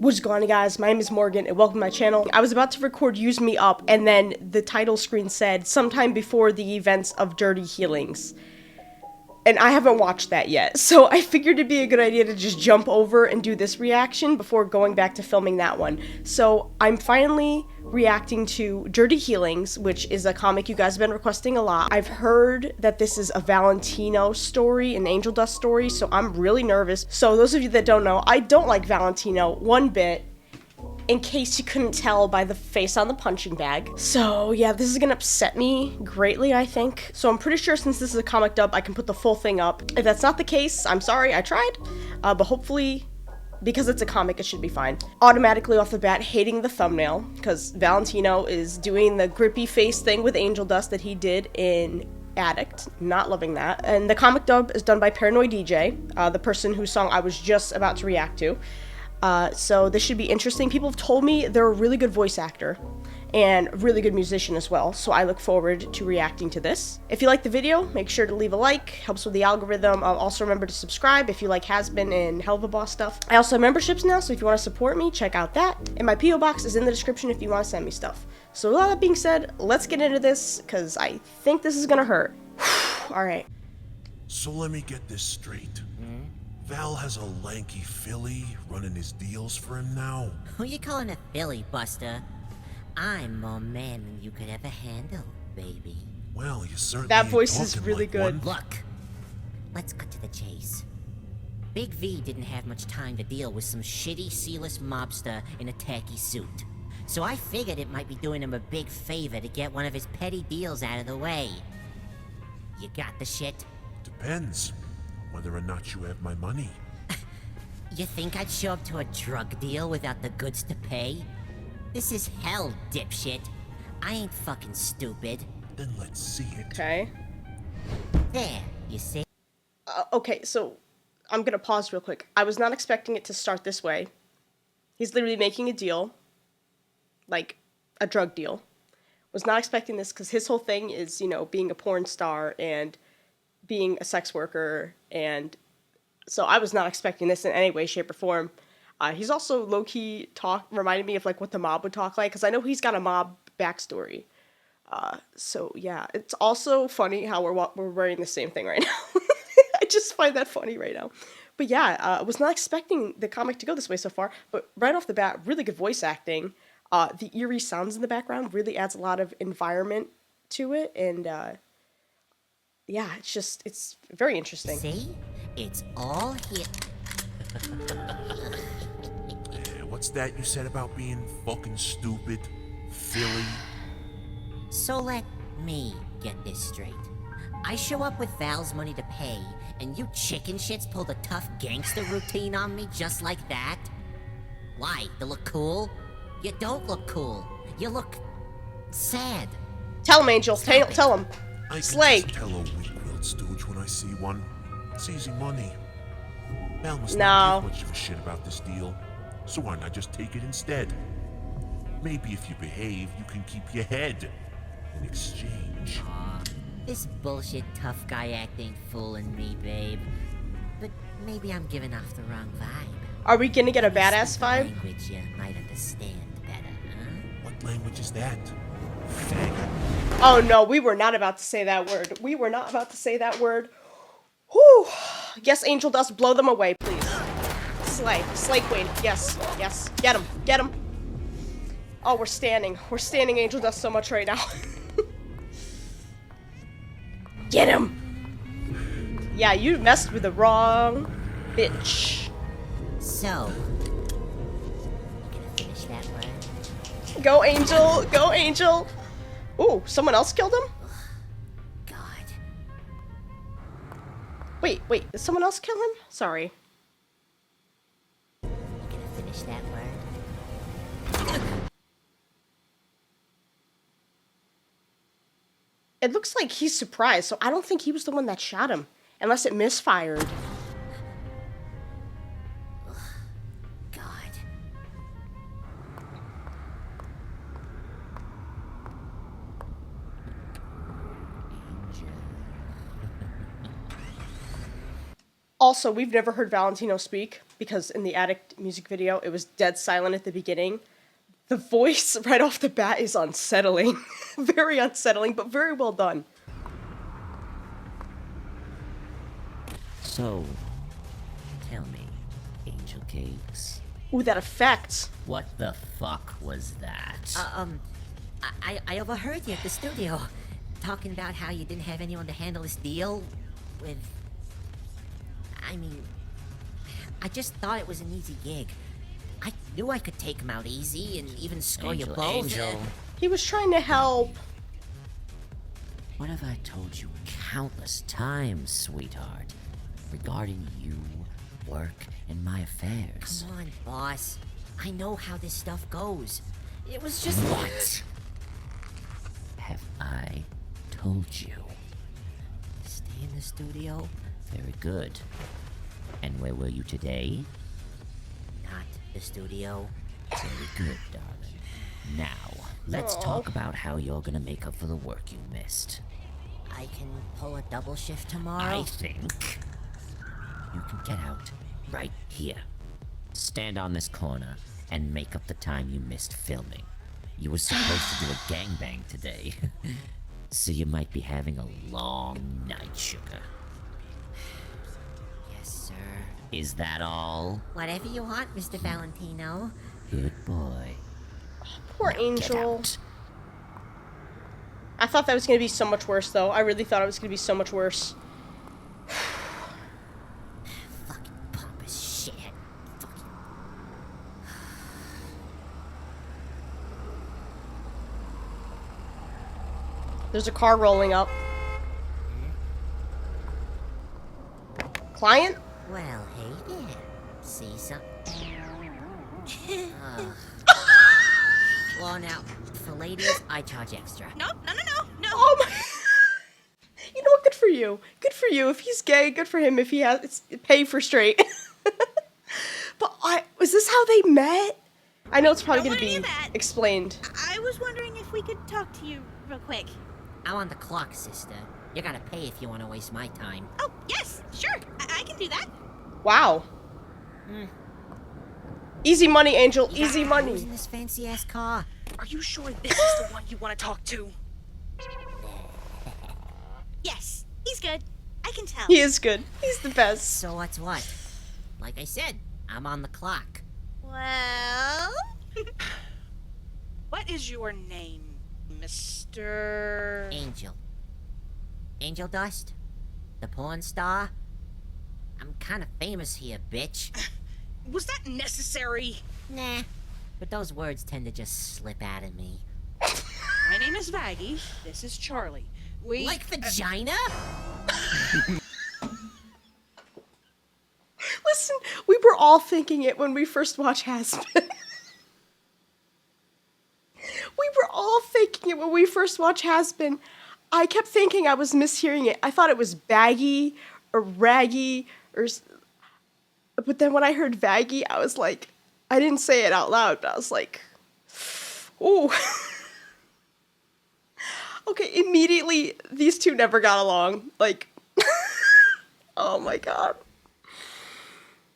What's going on, guys? My name is Morgan and welcome to my channel. I was about to record Use Me Up and then the title screen said sometime before the events of Dirty Healings. And I haven't watched that yet, so I figured it'd be a good idea to just jump over and do this reaction before going back to filming that one. So I'm finally reacting to Dirty Healings, which is a comic you guys have been requesting a lot. I've heard that this is a Valentino story, an Angel Dust story, so I'm really nervous. So those of you that don't know, I don't like Valentino one bit, in case you couldn't tell by the face on the punching bag. So yeah, this is gonna upset me greatly, I think. So I'm pretty sure since this is a comic dub, I can put the full thing up. If that's not the case, I'm sorry, I tried. But hopefully, because it's a comic, it should be fine. Automatically off the bat, hating the thumbnail, because Valentino is doing the grippy face thing with Angel Dust that he did in Addict. Not loving that. And the comic dub is done by Paranoid DJ, the person whose song I was just about to react to. So this should be interesting. People have told me they're a really good voice actor and a really good musician as well, so I look forward to reacting to this. If you like the video, make sure to leave a like, helps with the algorithm. Also remember to subscribe if you like Hazbin and Hell of a Boss stuff. I also have memberships now, so if you want to support me, check out that. And my P.O. box is in the description if you want to send me stuff. So with all that being said, let's get into this, because I think this is gonna hurt. Alright. So let me get this straight. Val has a lanky filly running his deals for him now. Who you calling a filly, Buster? I'm more man than you could ever handle, baby. Well, you certainly That ain't voice is talking really like good. one. Look, let's cut to the chase. Big V didn't have much time to deal with some shitty, sealess mobster in a tacky suit. So I figured it might be doing him a big favor to get one of his petty deals out of the way. You got the shit? Depends whether or not you have my money. You think I'd show up to a drug deal without the goods to pay? This is hell, dipshit. I ain't fucking stupid. Then let's see it. Okay. There, you see? Okay, so I'm gonna pause real quick. I was not expecting it to start this way. He's literally making a deal, like a drug deal. Was not expecting this because his whole thing is, you know, being a porn star and being a sex worker, and so I was not expecting this in any way, shape, or form. He's also low-key reminded me of like what the mob would talk like, because I know he's got a mob backstory. So yeah, it's also funny how we're wearing the same thing right now. I just find that funny right now. But yeah, I was not expecting the comic to go this way so far, but right off the bat, really good voice acting. The eerie sounds in the background really adds a lot of environment to it, and yeah, it's very interesting. See? It's all here. What's that you said about being fucking stupid? Philly? So let me get this straight. I show up with Val's money to pay, and you chicken shits pulled a tough gangster routine on me just like that? Why? To look cool? You don't look cool. You look sad. Tell him, Angel. Tell him. I can Slay. just tell a weak-willed stooge when I see one. It's easy money. Val must No. not give much of a shit about this deal, so why not just take it instead? Maybe if you behave, you can keep your head in exchange. Aw, this bullshit tough guy act ain't fooling me, babe. But maybe I'm giving off the wrong vibe. Are we gonna get a badass Speak a vibe? language you might understand better, huh? What language is that? Faggot. Oh no, we were not about to say that word. We were not about to say that word. Whew. Yes, Angel Dust, blow them away, please. Slay. Slay Queen. Yes. Yes. Get him. Get him. Oh, we're standing. We're standing Angel Dust so much right now. Get him. Yeah, you messed with the wrong bitch. So, you gonna finish that word? Go, Angel. Go, Angel. Ooh, someone else killed him? God. Wait, did someone else kill him? Sorry. You gonna finish that word? It looks like he's surprised, so I don't think he was the one that shot him. Unless it misfired. God. Also, we've never heard Valentino speak, because in the Addict music video, it was dead silent at the beginning. The voice, right off the bat, is unsettling. Very unsettling, but very well done. So, tell me, Angel Cakes, Ooh, that effect. What the fuck was that? I overheard you at the studio talking about how you didn't have anyone to handle this deal with... I mean, I just thought it was an easy gig. I knew I could take him out easy and even score you both. Angel. He was trying to help. What have I told you countless times, sweetheart, regarding you, work, and my affairs? Come on, boss. I know how this stuff goes. It was just... What have I told you? Stay in the studio. Very good. And where were you today? Not the studio. Very good, darling. Now, let's talk about how you're gonna make up for the work you missed. I can pull a double shift tomorrow. I think you can get out right here. Stand on this corner and make up the time you missed filming. You were supposed to do a gangbang today, so you might be having a long night, sugar. Yes, sir. Is that all? Whatever you want, Mr. Valentino. Good boy. Poor Get Angel. out. I thought that was going to be so much worse, though. I really thought it was going to be so much worse. Fucking pompous shit. Fucking... There's a car rolling up. Client? Well, hey there. See something? Well, now, for ladies, I charge extra. No. Oh my... You know what? Good for you. Good for you. If he's gay, good for him. If he has... It's pay for straight. But was this how they met? I know it's probably Don't going to worry be about that. explained. I was wondering if we could talk to you real quick. I'm on the clock, sister. You gotta pay if you want to waste my time. Oh, yes, sure. I can do that. Wow. Easy money, Angel. You Easy got who's money. in this fancy-ass car? Are you sure this is the one you want to talk to? Yes, he's good. I can tell. He is good. He's the best. So what's what? Like I said, I'm on the clock. Well... What is your name, Mr... Angel. Angel Dust? The porn star? I'm kinda famous here, bitch. Was that necessary? Nah. But those words tend to just slip out of me. My name is Vaggie. This is Charlie. We... Like vagina? Listen, we were all thinking it when we first watched Hazbin. We were all thinking it when we first watched Hazbin. I kept thinking I was mishearing it. I thought it was baggy or raggy or... But then when I heard Vaggie, I was like... I didn't say it out loud, but I was like... Ooh. Okay, immediately, these two never got along. Like... Oh my god.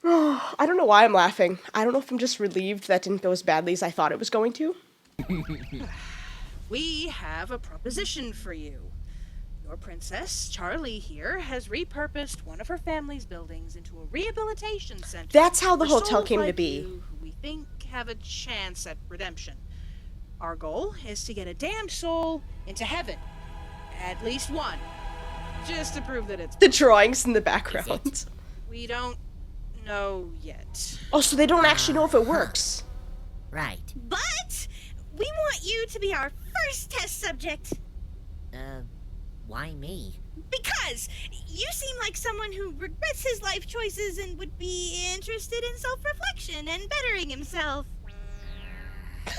Oh, I don't know why I'm laughing. I don't know if I'm just relieved that didn't go as badly as I thought it was going to. We have a proposition for you. Your princess, Charlie here, has repurposed one of her family's buildings into a rehabilitation center. That's how the for hotel souls came to like be. you who we think have a chance at redemption. Our goal is to get a damned soul into heaven. At least one. Just to prove that it's... The drawings in the background. We don't know yet. Oh, so they don't actually know if it works. Right. But we want you to be our first test subject. Why me? Because you seem like someone who regrets his life choices and would be interested in self-reflection and bettering himself. Because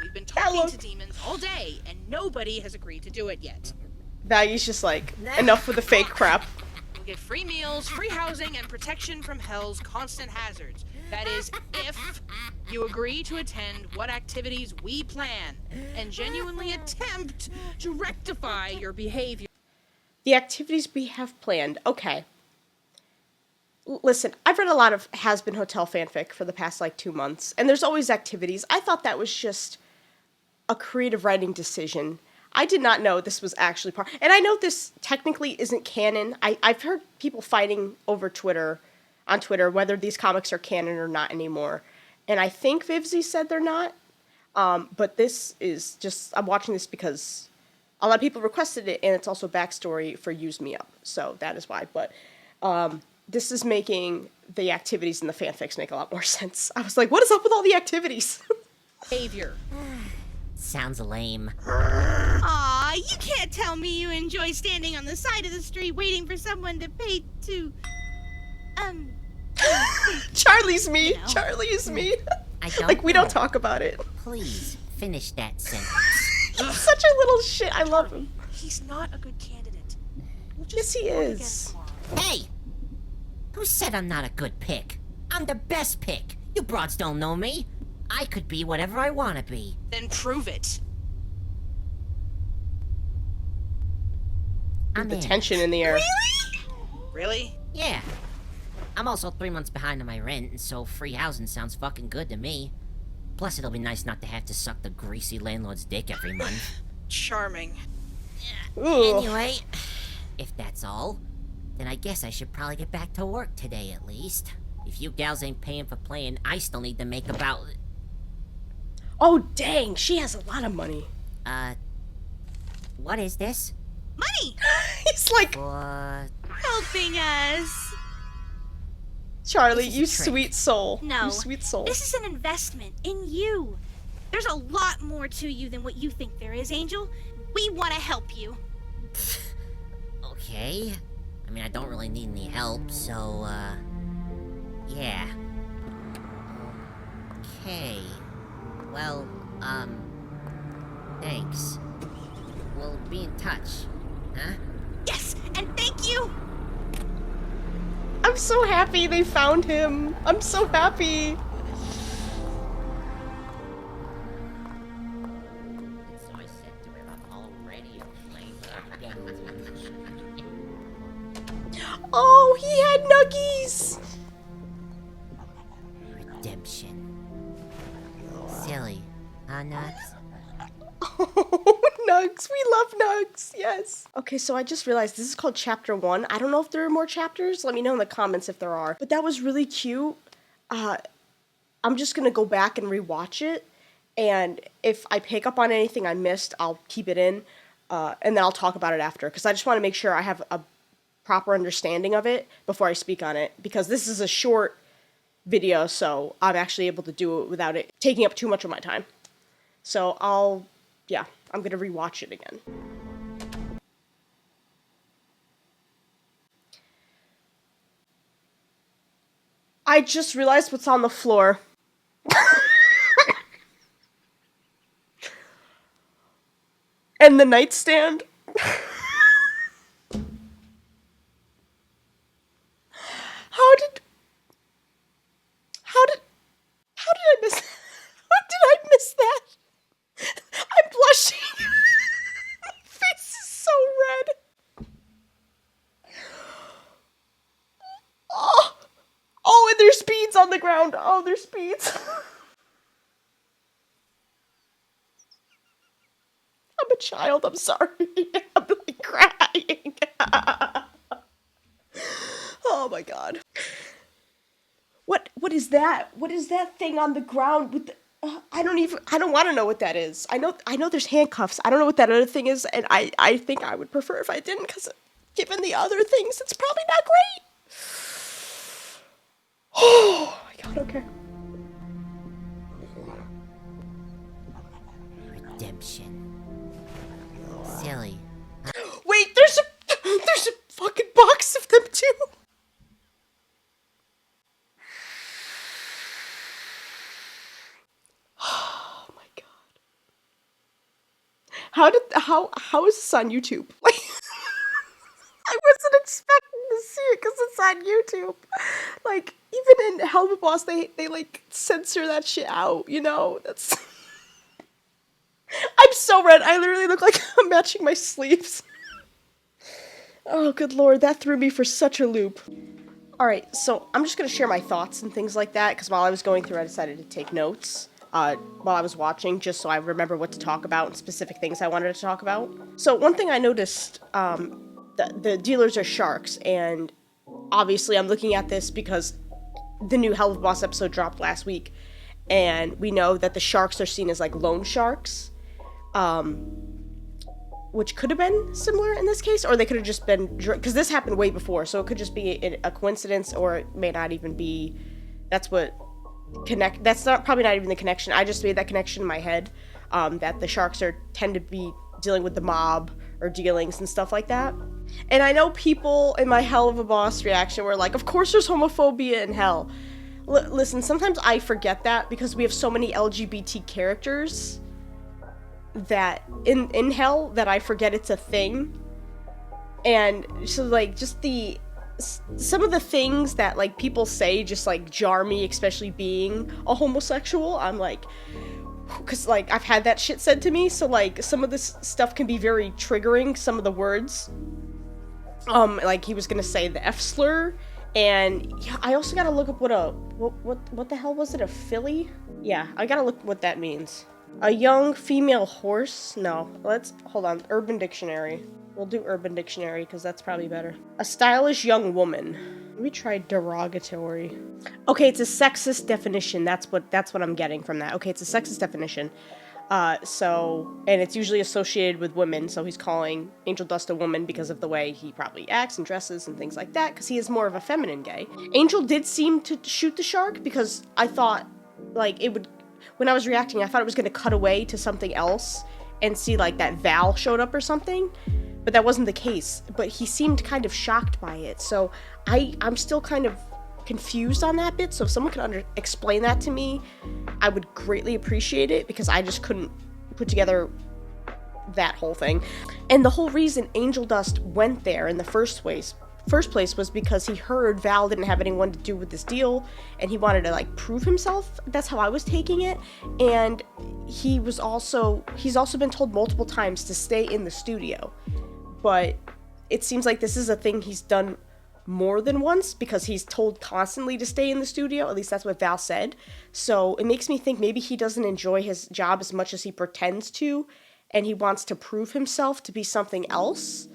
we've been talking Hello. to demons all day, and nobody has agreed to do it yet. Vaggie's just like, enough with the fake crap. You'll get free meals, free housing, and protection from hell's constant hazards. That is, if you agree to attend what activities we plan and genuinely attempt to rectify your behavior. The activities we have planned. Okay. Listen, I've read a lot of Hazbin Hotel fanfic for the past, like, 2 months, and there's always activities. I thought that was just a creative writing decision. I did not know this was actually part... And I know this technically isn't canon. I've heard people fighting over on Twitter, whether these comics are canon or not anymore. And I think Vivzy said they're not. But this is just... I'm watching this because a lot of people requested it, and it's also backstory for Use Me Up. So that is why. But this is making the activities in the fanfics make a lot more sense. I was like, what is up with all the activities? Behavior. Sounds lame. Aw, you can't tell me you enjoy standing on the side of the street waiting for someone to pay to, Charlie's me. You know. Charlie is me. I don't Like, we know. don't talk about it. Please, finish that sentence. He's such a little shit. I love him. He's not a good candidate. We'll Yes, just he work again is. tomorrow. Hey! Who said I'm not a good pick? I'm the best pick. You broads don't know me. I could be whatever I want to be. Then prove it. I'm The in. tension in the air. Really? Yeah. I'm also 3 months behind on my rent, and so free housing sounds fucking good to me. Plus, it'll be nice not to have to suck the greasy landlord's dick every month. Charming. Ooh. Anyway, if that's all, then I guess I should probably get back to work today at least. If you gals ain't paying for playing, I still need to make about... Oh, dang. She has a lot of money. What is this? money He's like, What? helping us. Charlie, This is you a trick. sweet soul. No. You sweet soul. This is an investment in you. There's a lot more to you than what you think there is, Angel. We want to help you. Okay. I mean, I don't really need any help, so, yeah. Okay. Well, thanks. We'll be in touch. Huh? Yes, and thank you. I'm so happy they found him. I'm so happy. So I said to her, I'm already aflame. Oh, he had nuggies. Redemption. Silly. Huh, Nuts? Oh, Nugs. We love Nugs. Yes. Okay, so I just realized this is called Chapter 1. I don't know if there are more chapters. Let me know in the comments if there are. But that was really cute. I'm just going to go back and rewatch it. And if I pick up on anything I missed, I'll keep it in. And then I'll talk about it after. Because I just want to make sure I have a proper understanding of it before I speak on it. Because this is a short video, so I'm actually able to do it without it taking up too much of my time. So I'm gonna rewatch it again. I just realized what's on the floor. And the nightstand. How did I miss how did I miss that? I'm blushing. My face is so red. Oh, and there's beads on the ground. Oh, there's beads. I'm a child. I'm sorry. I'm like crying. Oh my god. What is that? What is that thing on the ground with the, I don't want to know what that is. I know there's handcuffs. I don't know what that other thing is, and I think I would prefer if I didn't, because given the other things, it's probably not great. Oh my god, okay. Redemption. Silly. Wait, there's a fucking box of them too. Oh my god. How is this on YouTube? Like, I wasn't expecting to see it because it's on YouTube. Like, even in Helmet Boss, they like censor that shit out, you know? That's I'm so red. I literally look like I'm matching my sleeves. Oh, good lord, that threw me for such a loop. Alright, so I'm just going to share my thoughts and things like that, because while I was going through, I decided to take notes while I was watching, just so I remember what to talk about and specific things I wanted to talk about. So one thing I noticed, the dealers are sharks, and obviously I'm looking at this because the new Hell of a Boss episode dropped last week, and we know that the sharks are seen as like loan sharks, which could have been similar in this case, or they could have just been, because this happened way before, so it could just be a coincidence, or it may not even be, that's probably not even the connection. I just made that connection in my head, that the sharks tend to be dealing with the mob, or dealings and stuff like that. And I know people in my Hell of a Boss reaction were like, of course there's homophobia in Hell. Listen, sometimes I forget that because we have so many LGBT characters that in Hell that I forget it's a thing. And so like just some of the things that like people say just like jar me, especially being a homosexual. I'm like, because like I've had that shit said to me, so like some of this stuff can be very triggering, some of the words. Like he was gonna say the F slur, and yeah, I also gotta look up what the hell was it, a filly? Yeah, I gotta look what that means. A young female horse? No, hold on, Urban Dictionary. We'll do Urban Dictionary, because that's probably better. A stylish young woman. Let me try derogatory. Okay, it's a sexist definition. That's what I'm getting from that. Okay, it's a sexist definition. And it's usually associated with women, so he's calling Angel Dust a woman because of the way he probably acts and dresses and things like that, because he is more of a feminine gay. Angel did seem to shoot the shark, because I thought, like, when I was reacting, I thought it was going to cut away to something else and see, like, that Val showed up or something. But that wasn't the case. But he seemed kind of shocked by it. So I'm still kind of confused on that bit. So if someone could explain that to me, I would greatly appreciate it, because I just couldn't put together that whole thing. And the whole reason Angel Dust went there in the first place was because he heard Val didn't have anyone to do with this deal, and he wanted to like prove himself. That's how I was taking it. And he's also been told multiple times to stay in the studio. But it seems like this is a thing he's done more than once, because he's told constantly to stay in the studio. At least that's what Val said. So it makes me think maybe he doesn't enjoy his job as much as he pretends to, and he wants to prove himself to be something else.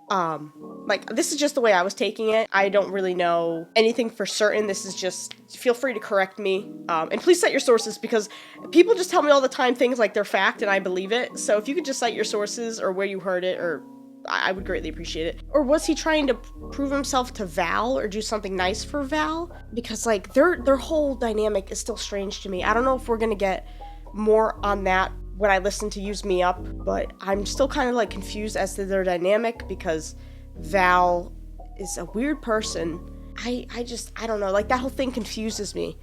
Like, this is just the way I was taking it. I don't really know anything for certain. This is just, feel free to correct me. And please cite your sources, because people just tell me all the time things like they're fact and I believe it. So if you could just cite your sources or where you heard it, or I would greatly appreciate it. Or was he trying to prove himself to Val or do something nice for Val? Because like their whole dynamic is still strange to me. I don't know if we're gonna get more on that when I listen to Use Me Up, but I'm still kind of like confused as to their dynamic, because Val is a weird person. I don't know, like that whole thing confuses me.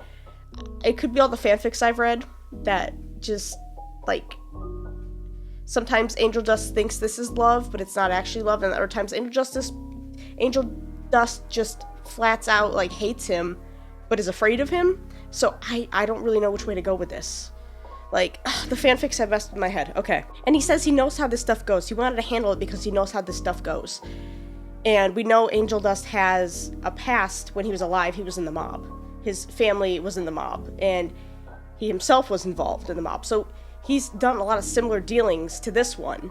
It could be all the fanfics I've read that just like, sometimes Angel Dust thinks this is love, but it's not actually love, and other times Angel Dust just flats out like hates him, but is afraid of him. So I don't really know which way to go with this. Like, the fanfics have messed with my head. Okay. And he says he knows how this stuff goes. He wanted to handle it because he knows how this stuff goes. And we know Angel Dust has a past. When he was alive, he was in the mob. His family was in the mob, and he himself was involved in the mob. So he's done a lot of similar dealings to this one.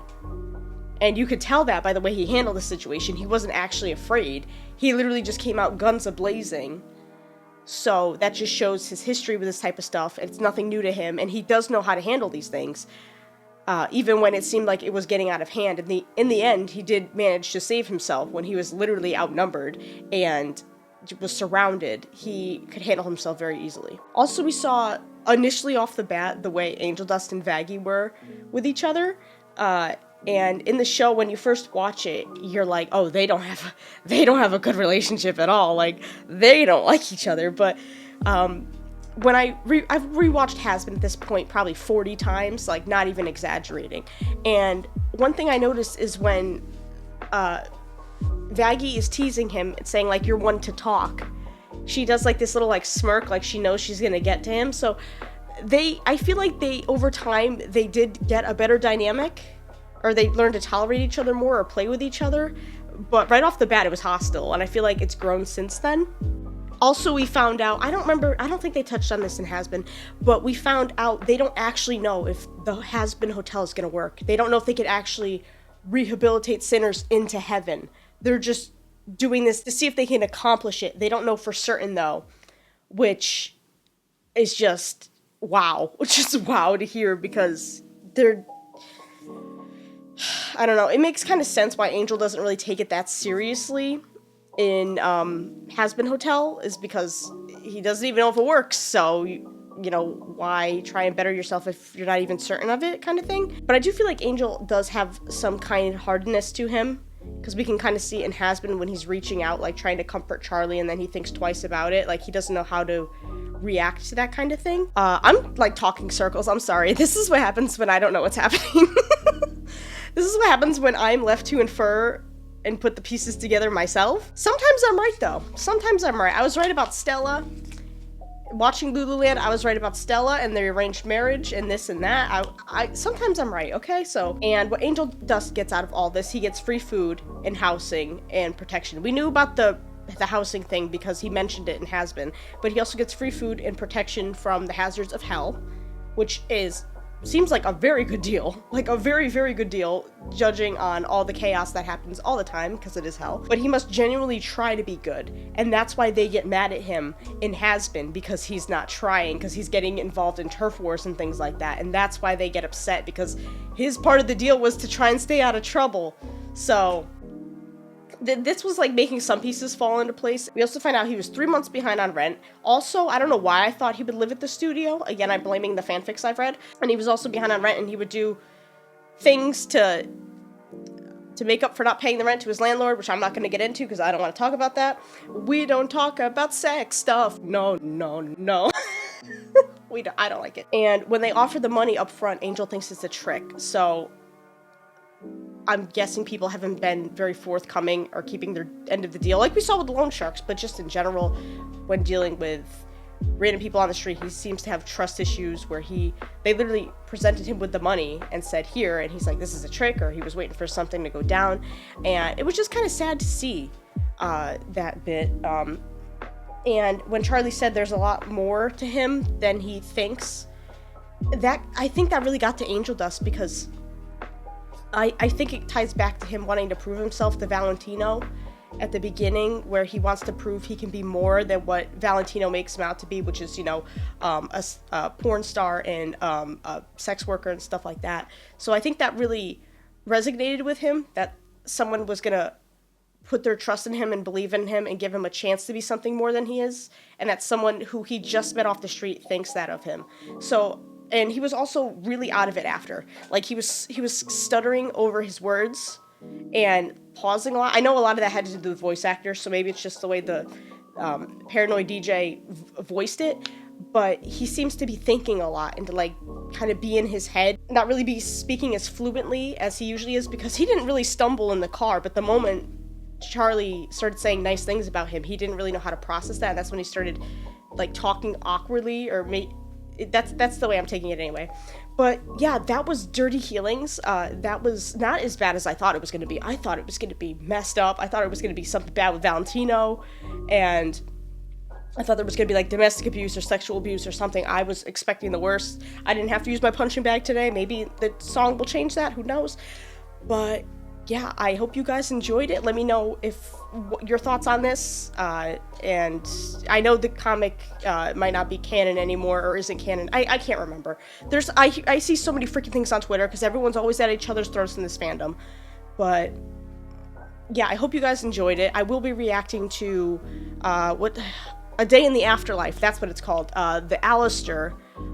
And you could tell that by the way he handled the situation. He wasn't actually afraid. He literally just came out guns a-blazing. So that just shows his history with this type of stuff. It's nothing new to him, and he does know how to handle these things. Even when it seemed like it was getting out of hand. In the end, he did manage to save himself when he was literally outnumbered and was surrounded. He could handle himself very easily. Also, we saw initially off the bat the way Angel Dust and Vaggie were with each other. And in the show, when you first watch it, you're like, oh, they don't have a good relationship at all. Like, they don't like each other. But when I've rewatched Hazbin at this point probably 40 times, like, not even exaggerating. And one thing I noticed is when Vaggie is teasing him and saying, like, you're one to talk, she does, like, this little, like, smirk, like she knows she's gonna get to him. So I feel like over time, they did get a better dynamic, or they learned to tolerate each other more or play with each other. but right off the bat it was hostile, and I feel like it's grown since then. Also, we found out, I don't think they touched on this in Hazbin, but we found out they don't actually know if the Hazbin Hotel is going to work. They don't know if they could actually rehabilitate sinners into heaven. They're just doing this to see if they can accomplish it. They don't know for certain, though, which is just wow. It's just wow to hear, because they're... I don't know. It makes kind of sense why Angel doesn't really take it that seriously in Hazbin Hotel, is because he doesn't even know if it works, so you know, why try and better yourself if you're not even certain of it, kind of thing. But I do feel like Angel does have some kind of hardness to him, because we can kind of see it in Hazbin when he's reaching out, like trying to comfort Charlie, and then he thinks twice about it. Like, he doesn't know how to react to that kind of thing. I'm like talking circles, I'm sorry. This is what happens when I don't know what's happening. This is what happens when I'm left to infer and put the pieces together myself. Sometimes I'm right, though. Sometimes I'm right. I was right about Stella. Watching Lululand, I was right about Stella and their arranged marriage and this and that. Sometimes I'm right, okay? So, and what Angel Dust gets out of all this, he gets free food and housing and protection. We knew about the housing thing because he mentioned it in Hazbin, but he also gets free food and protection from the hazards of hell, which seems like a very good deal. Like a very, very good deal, judging on all the chaos that happens all the time, because it is hell. But he must genuinely try to be good, and that's why they get mad at him in Hazbin, because he's not trying, because he's getting involved in turf wars and things like that, and that's why they get upset, because his part of the deal was to try and stay out of trouble. So this was like making some pieces fall into place. We also find out he was 3 months behind on rent. Also, I don't know why I thought he would live at the studio. Again, I'm blaming the fanfics I've read. And he was also behind on rent, and he would do things to make up for not paying the rent to his landlord, which I'm not going to get into because I don't want to talk about that. We don't talk about sex stuff. No. I don't like it. And when they offer the money up front, Angel thinks it's a trick. So I'm guessing people haven't been very forthcoming or keeping their end of the deal, like we saw with the loan sharks, but just in general, when dealing with random people on the street, he seems to have trust issues where they literally presented him with the money and said, here, and he's like, this is a trick, or he was waiting for something to go down, and it was just kind of sad to see that bit. And when Charlie said there's a lot more to him than he thinks, I think that really got to Angel Dust, because I think it ties back to him wanting to prove himself to Valentino at the beginning, where he wants to prove he can be more than what Valentino makes him out to be, which is, a porn star and a sex worker and stuff like that. So I think that really resonated with him, that someone was going to put their trust in him and believe in him and give him a chance to be something more than he is, and that someone who he just met off the street thinks that of him. So... And he was also really out of it after. Like, he was stuttering over his words and pausing a lot. I know a lot of that had to do with the voice actor, so maybe it's just the way the Paranoid DJ voiced it. But he seems to be thinking a lot and to, like, kind of be in his head, not really be speaking as fluently as he usually is, because he didn't really stumble in the car. But the moment Charlie started saying nice things about him, he didn't really know how to process that. And that's when he started, like, talking awkwardly, or that's the way I'm taking it anyway. But yeah, that was Dirty Healings. That was not as bad as I thought it was going to be. I thought it was going to be messed up. I thought it was going to be something bad with Valentino, and I thought there was going to be like domestic abuse or sexual abuse or something. I was expecting the worst. I didn't have to use my punching bag today. Maybe the song will change that, who knows. But yeah, I hope you guys enjoyed it. Let me know your thoughts on this. And I know the comic might not be canon anymore, or isn't canon. I can't remember. I see so many freaking things on Twitter because everyone's always at each other's throats in this fandom. But yeah, I hope you guys enjoyed it. I will be reacting to A Day in the Afterlife. That's what it's called. The Alistair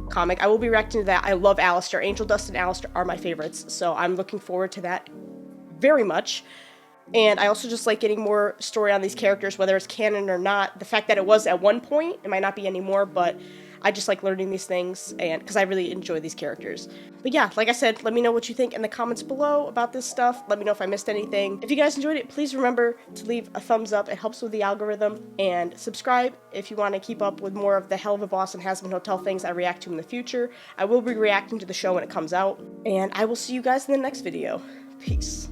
comic. I will be reacting to that. I love Alistair. Angel Dust and Alistair are my favorites, so I'm looking forward to that very much. And I also just like getting more story on these characters, whether it's canon or not. The fact that it was at one point, it might not be anymore, but I just like learning these things, and because I really enjoy these characters. But yeah, like I said, let me know what you think in the comments below about this stuff. Let me know if I missed anything. If you guys enjoyed it, please remember to leave a thumbs up. It helps with the algorithm. And subscribe if you want to keep up with more of the Hell of a Boss and Hazbin Hotel things I react to in the future. I will be reacting to the show when it comes out. And I will see you guys in the next video. Peace.